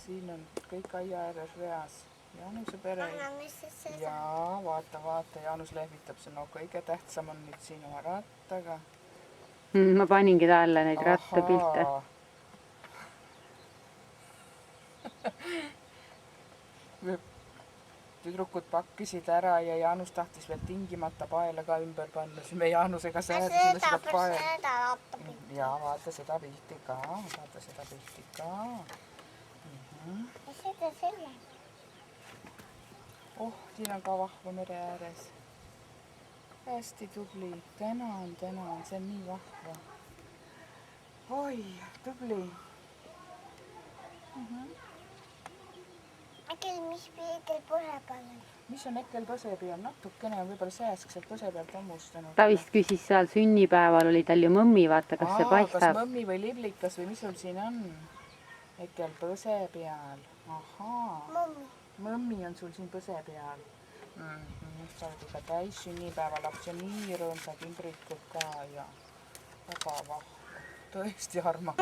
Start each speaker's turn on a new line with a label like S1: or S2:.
S1: siin on kõik aia ääres reas. Jaanuse pere. Ja vaata, Jaanus lehvitab see. No kõige tähtsam on nüüd sinu rattaga.
S2: Ma paningi talle neid rattapilte.
S1: Tüdrukud pakkisid ära ja Jaanus tahtis veel tingimata paela ka ümber panna. Siis me Jaanusega säädasime seda paela. Ja vaata seda pilti ka. Oh, siin on ka vahva mere ääres. Hästi tubli. Tänan. See on nii vahva. Oi, tubli.
S3: Mis teil põse peal on?
S1: Mis on Ekkel põse peal? Natukene on võib-olla sääsk sealt põse pealt hammustanud.
S2: Ta vist küsis seal sünnipäeval, oli tal ju mõmmi, vaata, kas see paistab.
S1: Kas mõmmi või liblikas või mis sul siin on? Ekkel põse peal. Ahaa. Mõmmi on sul siin põse peal. Sa oled ikka täis sünnipäevalaps ja nii rõõmsad ümbrikud ka ja väga vahva. Tõesti armas.